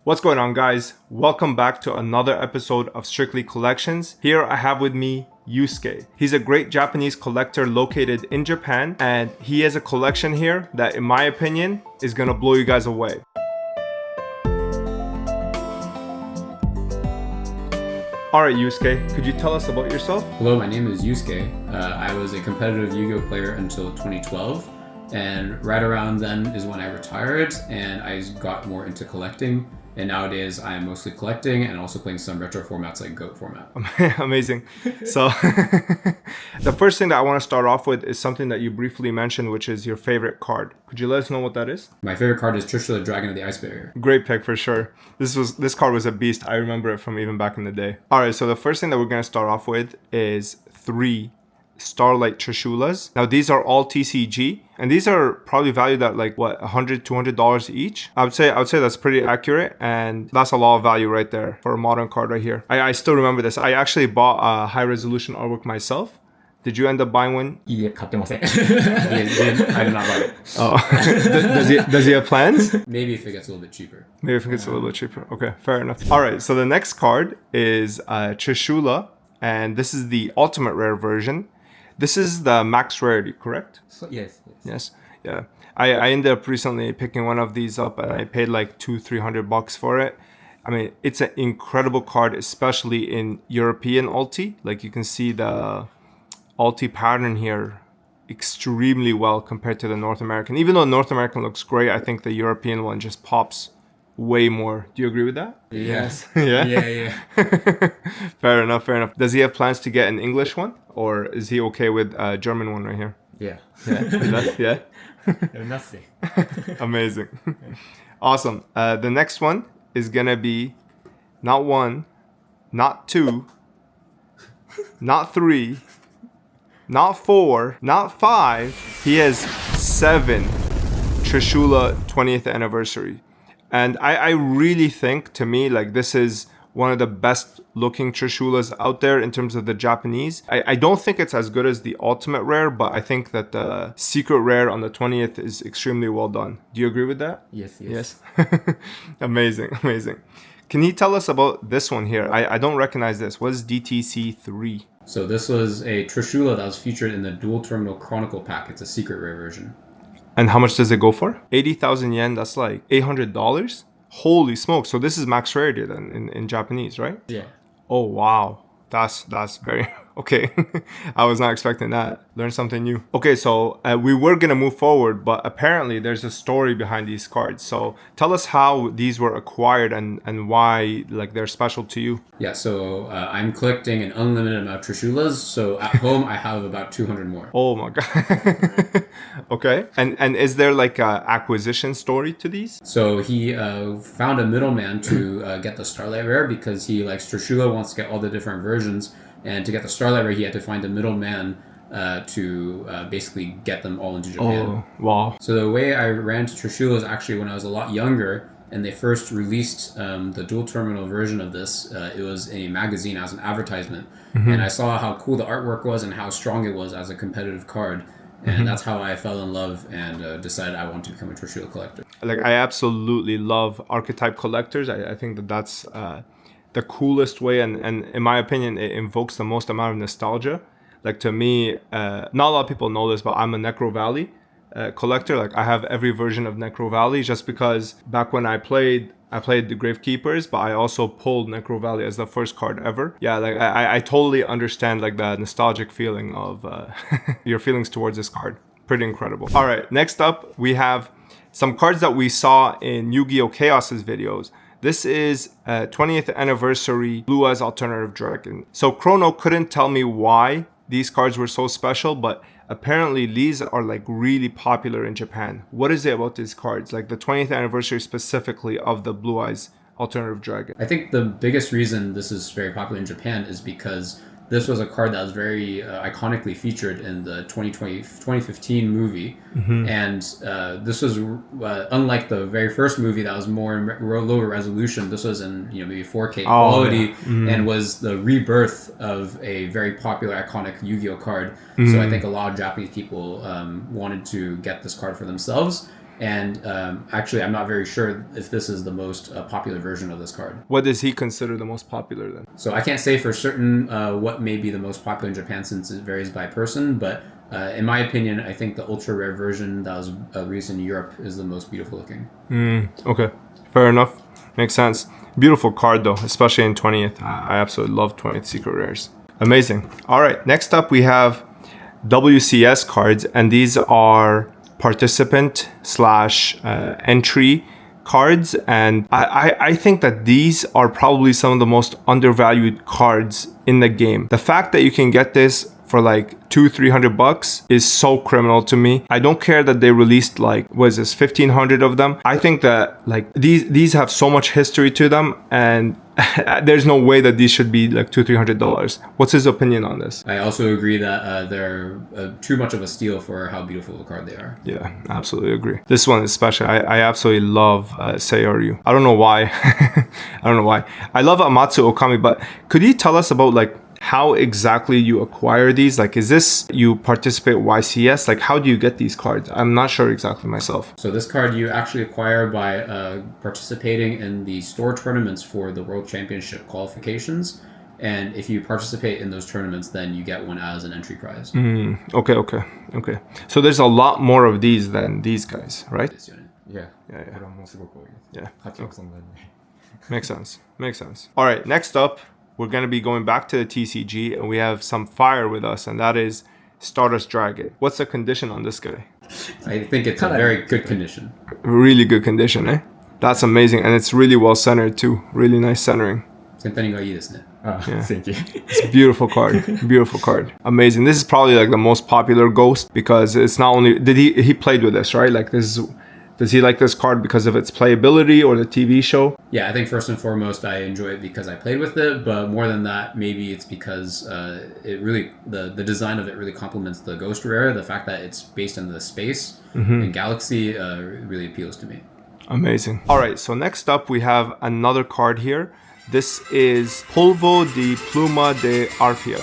What's going on, guys? Welcome back to another episode of Strictly Collections. Here I have with me YuGiOh. He's a great Japanese collector located in Japan, and he has a collection here that, in my opinion, is gonna blow you guys away. Alright, YuGiOh, could you tell us about yourself? Hello, my name is YuGiOh. I was a competitive Yu-Gi-Oh player until 2012, and right around then is when I retired and I got more into collecting. And nowadays, I am mostly collecting and also playing some retro formats like GOAT format. Amazing. So the first thing that I want to start off with is something that you briefly mentioned, which is your favorite card. Could you let us know what that is? My favorite card is Trishula, Dragon of the Ice Barrier. Great pick for sure. This card was a beast. I remember it from even back in the day. All right, so the first thing that we're going to start off with is 3 Starlight Trishulas. Now these are all TCG, and these are probably valued at like what, $100-$200 each. I would say that's pretty accurate, and that's a lot of value right there for a modern card right here. I still remember this. I actually bought a high resolution artwork myself. Did you end up buying one? いいえ、買ってません。I did not buy it. Oh, does he have plans? Maybe if it gets a little bit cheaper. Maybe if it gets a little bit cheaper. Okay, fair enough. All right, so the next card is Trishula, and this is the ultimate rare version. This is the max rarity, correct? So, yes. Yes. Yeah. I ended up recently picking one of these up, and I paid like $200-$300 for it. I mean, it's an incredible card, especially in European ulti. Like you can see the ulti pattern here extremely well compared to the North American. Even though North American looks great, I think the European one just pops way more. Do you agree with that? Yes. Yeah? Yeah. Fair enough. Does he have plans to get an English one? Or is he okay with a German one right here? Yeah. Yeah? Nothing. Amazing. Awesome. The next one is going to be not 1, not 2, not 3, not 4, not 5. He has 7 Trishula 20th anniversary. And I really think, to me, like this is one of the best looking Trishulas out there in terms of the Japanese. I don't think it's as good as the ultimate rare, but I think that the secret rare on the 20th is extremely well done. Do you agree with that? Yes. Amazing. Can you tell us about this one here? I don't recognize this. What is DTC 3? So this was a Trishula that was featured in the Dual Terminal Chronicle pack. It's a secret rare version. And how much does it go for? 80,000 yen. That's like $800. Holy smokes. So this is max rarity then in Japanese, right? Yeah. Oh, wow. That's very... Okay. I was not expecting that. Learn something new. Okay, so we were going to move forward, but apparently there's a story behind these cards. So tell us how these were acquired and why like they're special to you. Yeah, so I'm collecting an unlimited amount of Trishulas. So at home, I have about 200 more. Oh my God. Okay. And is there like a acquisition story to these? So he found a middleman to get the Starlight Rare because he likes Trishula, wants to get all the different versions. And to get the Starlight Rare, he had to find a middleman to basically get them all into Japan. Oh, wow. So the way I ran to Trishula is actually when I was a lot younger, and they first released the dual terminal version of this. It was a magazine as an advertisement. Mm-hmm. And I saw how cool the artwork was and how strong it was as a competitive card. And that's how I fell in love and decided I want to become a Trishula collector. Like, I absolutely love archetype collectors. I think that's the coolest way, and in my opinion, it invokes the most amount of nostalgia. Like, to me, not a lot of people know this, but I'm a Necro Valley collector. Like, I have every version of Necro Valley just because back when I played the Gravekeepers, but I also pulled Necro Valley as the first card ever. Yeah, like I totally understand like the nostalgic feeling of your feelings towards this card. Pretty incredible. All right, next up, we have some cards that we saw in Yu-Gi-Oh! Chaos's videos. This is 20th anniversary Blue Eyes Alternative Dragon. So Chrono couldn't tell me why these cards were so special, but apparently these are like really popular in Japan. What is it about these cards? Like the 20th anniversary specifically of the Blue Eyes Alternative Dragon. I think the biggest reason this is very popular in Japan is because this was a card that was very iconically featured in the 2015 movie. Mm-hmm. And this was, unlike the very first movie that was more lower resolution, this was in maybe 4K quality, and was the rebirth of a very popular, iconic Yu-Gi-Oh card. Mm-hmm. So I think a lot of Japanese people wanted to get this card for themselves. And actually, I'm not very sure if this is the most popular version of this card. What does he consider the most popular then? So I can't say for certain what may be the most popular in Japan since it varies by person, but in my opinion, I think the ultra rare version that was released in Europe is the most beautiful looking. Okay, fair enough. Makes sense. Beautiful card though, especially in 20th. I absolutely love 20th Secret Rares. Amazing. All right, next up we have WCS cards, and these are participant slash entry cards, and I think that these are probably some of the most undervalued cards in the game. The fact that you can get this for like $200-300 is so criminal to me. I don't care that they released like, what is this, 1,500 of them. I think that like these have so much history to them, and there's no way that these should be like $200-300. What's his opinion on this? I also agree that they're too much of a steal for how beautiful the card they are. Yeah, absolutely agree. This one especially, I absolutely love Seiryu. I don't know why. I don't know why. I love Amatsu Okami, but could you tell us about like how exactly you acquire these? Like, is this you participate YCS? Like, how do you get these cards? I'm not sure exactly myself. So this card you actually acquire by participating in the store tournaments for the World Championship qualifications. And if you participate in those tournaments, then you get one as an entry prize. Okay. So there's a lot more of these than these guys, right? Yeah. Yeah. Makes sense. All right, next up, we're going to be going back to the TCG, and we have some fire with us, and that is Stardust Dragon. What's the condition on this guy? I think it's a very good condition. Really good condition, eh? That's amazing, and it's really well centered too. Really nice centering. Thank you. It's a beautiful card. Amazing. This is probably like the most popular Ghost because it's not only he played with this, right? Like this is. Does he like this card because of its playability or the TV show? Yeah, I think first and foremost, I enjoy it because I played with it. But more than that, maybe it's because it really the design of it really complements the Ghost Rare. The fact that it's based in the space and galaxy really appeals to me. Amazing. All right, so next up we have another card here. This is Polvo de Pluma de Arpia.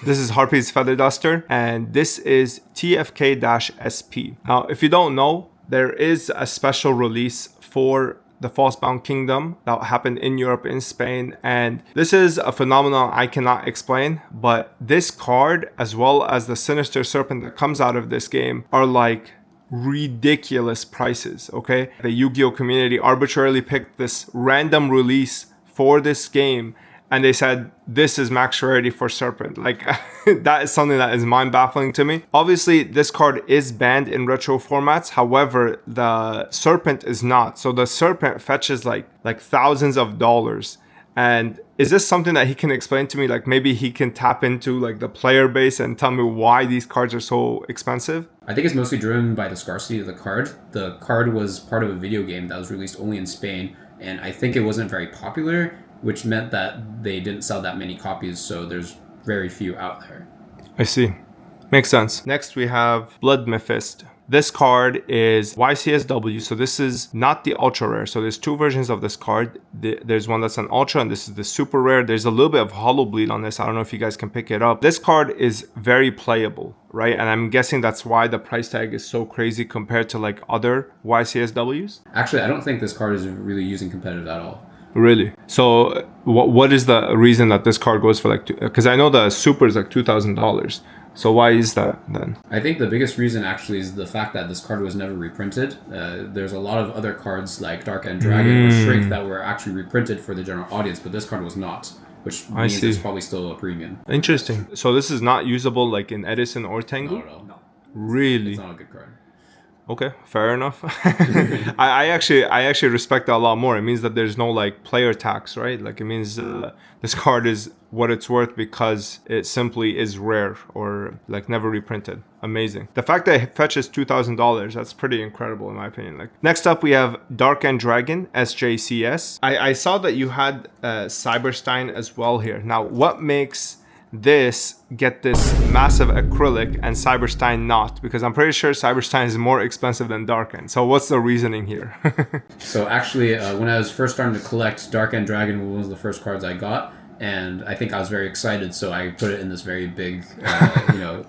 This is Harpy's Feather Duster, and this is TFK-SP. Now, if you don't know, there is a special release for the Falsebound Kingdom that happened in Europe, in Spain, and this is a phenomenon I cannot explain, but this card, as well as the Sinister Serpent that comes out of this game, are like ridiculous prices, okay? The Yu-Gi-Oh community arbitrarily picked this random release for this game, and they said, this is max rarity for Serpent. Like, that is something that is mind-baffling to me. Obviously, this card is banned in retro formats. However, the Serpent is not. So the Serpent fetches like thousands of dollars. And is this something that he can explain to me? Like, maybe he can tap into like the player base and tell me why these cards are so expensive? I think it's mostly driven by the scarcity of the card. The card was part of a video game that was released only in Spain. And I think it wasn't very popular, which meant that they didn't sell that many copies, so there's very few out there. I see. Makes sense. Next, we have Blood Mephisto. This card is YCSW, so this is not the ultra rare. So there's two versions of this card. There's one that's an ultra, and this is the super rare. There's a little bit of hollow bleed on this. I don't know if you guys can pick it up. This card is very playable, right? And I'm guessing that's why the price tag is so crazy compared to like other YCSWs. Actually, I don't think this card is really using competitive at all. Really? So what is the reason that this card goes for like, because I know the super is like $2,000. So why is that then? I think the biggest reason actually is the fact that this card was never reprinted. There's a lot of other cards like Dark End Dragon or Shrink that were actually reprinted for the general audience, but this card was not, which means it's probably still a premium. Interesting. So this is not usable like in Edison or Tengu? Not at all. No. Really? It's not a good card. Okay, fair enough. I actually respect that a lot more. It means that there's no like player tax, right? Like it means this card is what it's worth because it simply is rare or like never reprinted. Amazing. The fact that it fetches $2,000, that's pretty incredible in my opinion. Like next up we have Dark End Dragon SJCS. I saw that you had Cyberstein as well here. Now what makes this get this massive acrylic and Cyberstein not? Because I'm pretty sure Cyberstein is more expensive than Dark End. So what's the reasoning here? So actually when I was first starting to collect, Dark End Dragon was one of the first cards I got. and I think I was very excited, so I put it in this very big,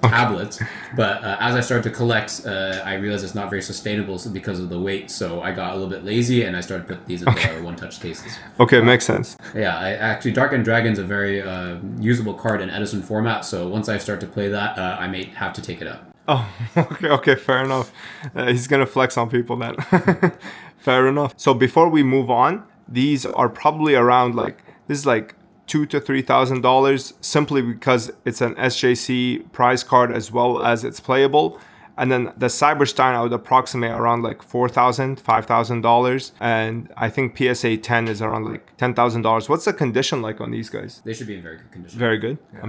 tablet. But as I started to collect, I realized it's not very sustainable because of the weight. So I got a little bit lazy, and I started putting these into one-touch cases. Okay, makes sense. Yeah, actually, Dark and Dragon's a very usable card in Edison format. So once I start to play that, I may have to take it out. Oh, okay, fair enough. He's gonna flex on people then. Fair enough. So before we move on, these are probably around this is like $2,000 to $3,000 simply because it's an SJC prize card as well as it's playable. And then the Cyberstein I would approximate around like $4,000, $5,000, and I think PSA 10 is around like $10,000. What's the condition like on these guys? They should be in very good condition. Very good. Yeah.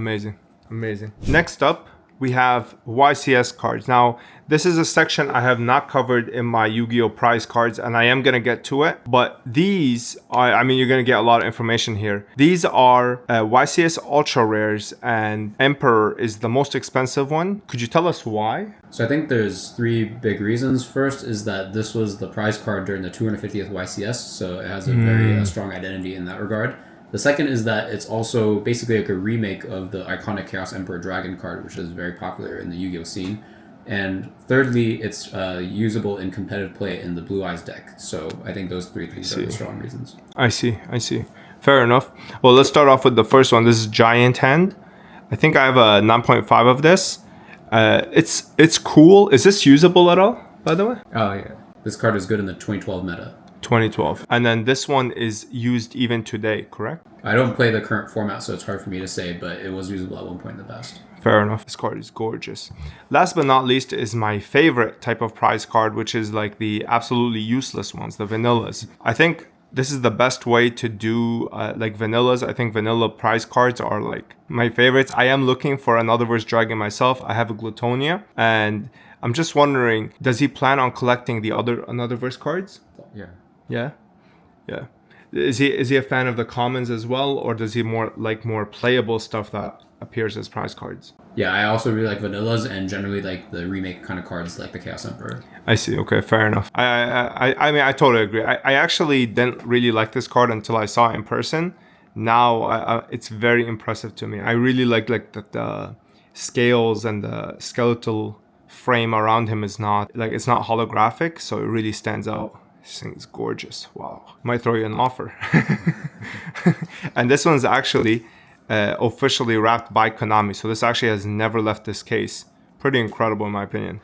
Amazing. Next up, we have YCS cards. Now, this is a section I have not covered in my YuGiOh prize cards, and I am going to get to it. But these are, you're going to get a lot of information here. These are YCS Ultra Rares, and Emperor is the most expensive one. Could you tell us why? So I think there's three big reasons. First is that this was the prize card during the 250th YCS, so it has a very strong identity in that regard. The second is that it's also basically like a remake of the iconic Chaos Emperor Dragon card, which is very popular in the Yu-Gi-Oh scene. And thirdly, it's usable in competitive play in the Blue Eyes deck. So I think those three things are the strong reasons. I see. Fair enough. Well, let's start off with the first one. This is Giant Hand. I think I have a 9.5 of this. It's cool. Is this usable at all, by the way? Oh, yeah. This card is good in the 2012 meta. 2012. And then this one is used even today, correct? I don't play the current format, so it's hard for me to say, but it was usable at one point in the past. Fair enough. This card is gorgeous. Last but not least is my favorite type of prize card, which is like the absolutely useless ones, the vanillas. I think this is the best way to do like vanillas. I think vanilla prize cards are like my favorites. I am looking for another verse dragon myself. I have a Glutonia, and I'm just wondering, does he plan on collecting the another verse cards? Yeah. Is he a fan of the commons as well, or does he more playable stuff that appears as prize cards? Yeah, I also really like vanillas and generally like the remake kind of cards like the Chaos Emperor. I see. Okay, fair enough. I totally agree. I actually didn't really like this card until I saw it in person. Now it's very impressive to me. I really like the scales and the skeletal frame around him is not it's not holographic, so it really stands out. This thing's gorgeous. Wow. Might throw you an offer. And this one's actually officially wrapped by Konami. So this actually has never left this case. Pretty incredible in my opinion.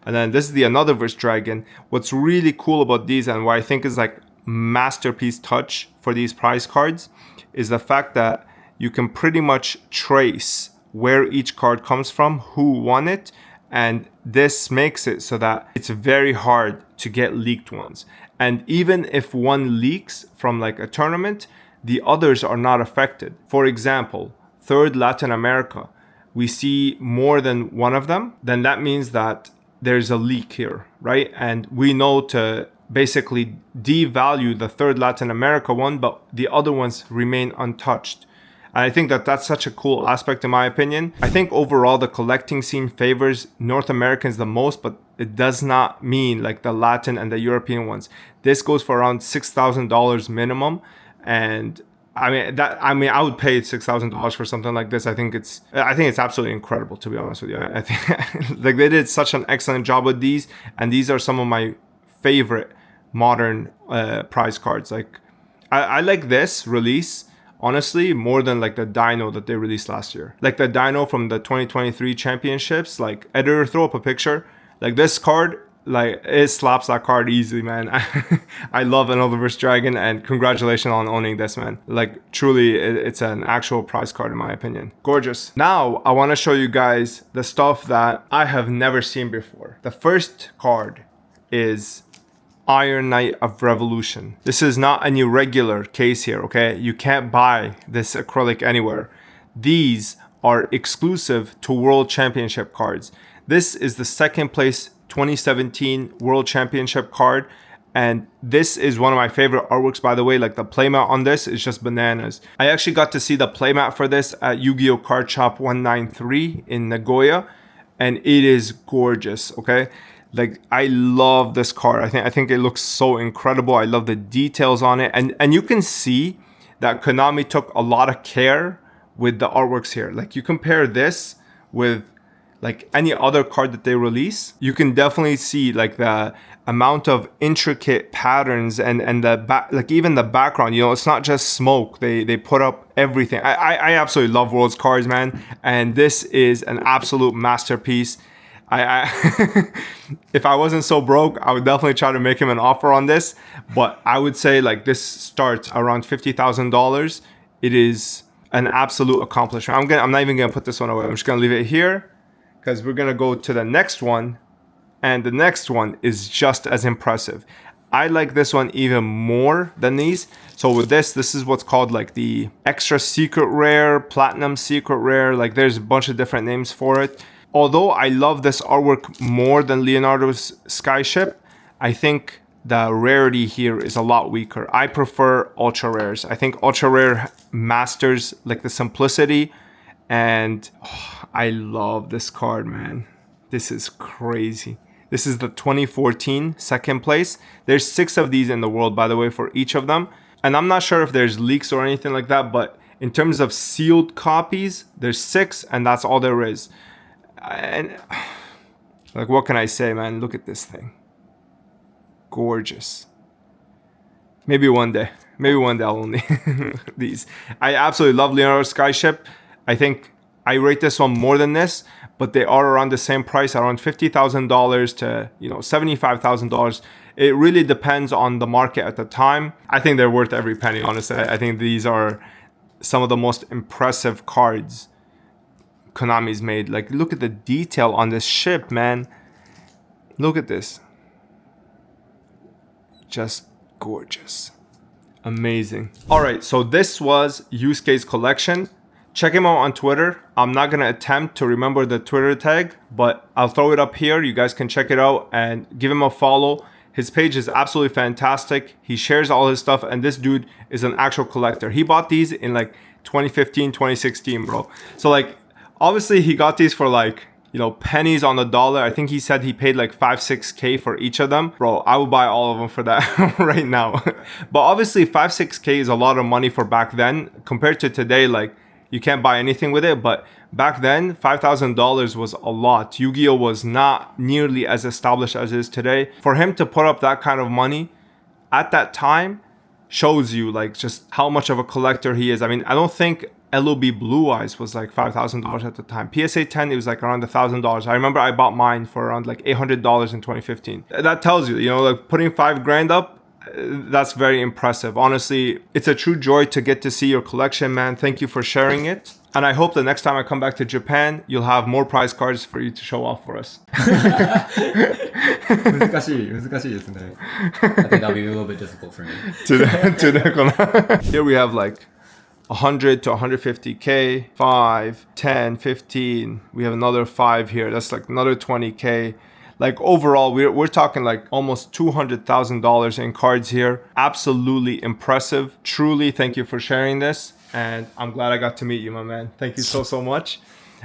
And then this is the Another Verse Dragon. What's really cool about these and what I think is like masterpiece touch for these prize cards is the fact that you can pretty much trace where each card comes from, who won it, and this makes it so that it's very hard to get leaked ones. And even if one leaks from like a tournament, the others are not affected. For example, third Latin America, we see more than one of them, then that means that there's a leak here, right? And we know to basically devalue the third Latin America one, but the other ones remain untouched. And I think that that's such a cool aspect in my opinion. I think overall the collecting scene favors North Americans the most, but it does not mean like the Latin and the European ones. This goes for around $6,000 minimum. And I would pay $6,000 for something like this. I think it's absolutely incredible, to be honest with you. I think like they did such an excellent job with these, and these are some of my favorite modern prize cards. Like I like this release honestly more than like the Dino that they released last year. Like the Dino from the 2023 championships, like editor, throw up a picture. Like this card, like it slaps that card easily, man. I love Another Verse Dragon, and congratulations on owning this, man. Like truly it's an actual prize card in my opinion. Gorgeous. Now I want to show you guys the stuff that I have never seen before. The first card is Iron Knight of Revolution. This is not an irregular case here, okay? You can't buy this acrylic anywhere. These are exclusive to World Championship cards. This is the second place 2017 World Championship card, and this is one of my favorite artworks, by the way. Like the playmat on this is just bananas. I actually got to see the playmat for this at Yu-Gi-Oh! Card Shop 193 in Nagoya, and it is gorgeous, okay? Like I love this card. I think it looks so incredible. I love the details on it, and you can see that Konami took a lot of care with the artworks here. Like you compare this with like any other card that they release, you can definitely see like the amount of intricate patterns and the like even the background, you know, it's not just smoke. They put up everything. I absolutely love Worlds cards, man, and this is an absolute masterpiece. I if I wasn't so broke, I would definitely try to make him an offer on this, but I would say like this starts around $50,000. It is an absolute accomplishment. I'm not even gonna put this one away. I'm just gonna leave it here because we're gonna go to the next one, and the next one is just as impressive. I like this one even more than these. So with this is what's called like the extra secret rare, platinum secret rare. Like there's a bunch of different names for it. Although I love this artwork more than Leonardo's Skyship, I think the rarity here is a lot weaker. I prefer ultra rares. I think ultra rare masters like the simplicity, and I love this card, man. This is crazy. This is the 2014 second place. There's 6 of these in the world, by the way, for each of them. And I'm not sure if there's leaks or anything like that, but in terms of sealed copies, there's 6 and that's all there is. And like, what can I say, man? Look at this thing. Gorgeous. Maybe one day I'll only these. I absolutely love Leonardo Skyship. I think I rate this one more than this, but they are around the same price, around $50,000 to, you know, $75,000. It really depends on the market at the time. I think they're worth every penny, honestly. I think these are some of the most impressive cards Konami's made. Like, look at the detail on this ship, man. Look at this. Just gorgeous. Amazing. All right, so this was Yusuke's collection. Check him out on Twitter. I'm not going to attempt to remember the Twitter tag, but I'll throw it up here. You guys can check it out and give him a follow. His page is absolutely fantastic. He shares all his stuff, and this dude is an actual collector. He bought these in like 2015, 2016, bro. So like, obviously he got these for like, you know, pennies on the dollar. I think he said he paid like 5-6K for each of them. Bro, I would buy all of them for that right now. But obviously 5-6K is a lot of money for back then. Compared to today, like, you can't buy anything with it. But back then, $5,000 was a lot. YuGiOh was not nearly as established as it is today. For him to put up that kind of money at that time shows you like just how much of a collector he is. I mean, I don't think LOB Blue Eyes was like $5,000 at the time. PSA 10, it was like around $1,000. I remember I bought mine for around like $800 in 2015. That tells you, you know, like putting $5,000 up, that's very impressive. Honestly, it's a true joy to get to see your collection, man. Thank you for sharing it. And I hope the next time I come back to Japan, you'll have more prize cards for you to show off for us. 難しいですね. I think that'll be a little bit difficult for me. Here we have like 100 to 150K, 5, 10, 15. We have another 5 here. That's like another 20K. Like overall, we're talking like almost $200,000 in cards here. Absolutely impressive. Truly, thank you for sharing this. And I'm glad I got to meet you, my man. Thank you so much.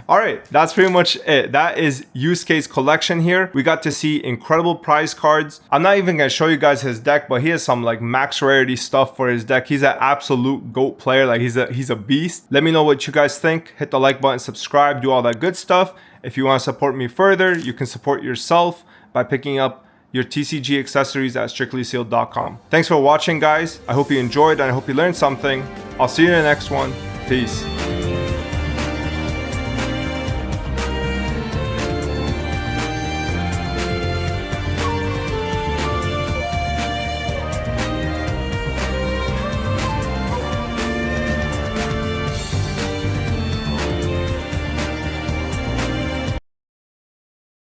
All right, that's pretty much it. That is Yusuke's collection here. We got to see incredible prize cards. I'm not even gonna show you guys his deck, but he has some like max rarity stuff for his deck. He's an absolute GOAT player. Like he's a beast. Let me know what you guys think. Hit the like button, subscribe, do all that good stuff. If you want to support me further, you can support yourself by picking up your TCG accessories at strictlysealed.com. Thanks for watching, guys. I hope you enjoyed and I hope you learned something. I'll see you in the next one. Peace.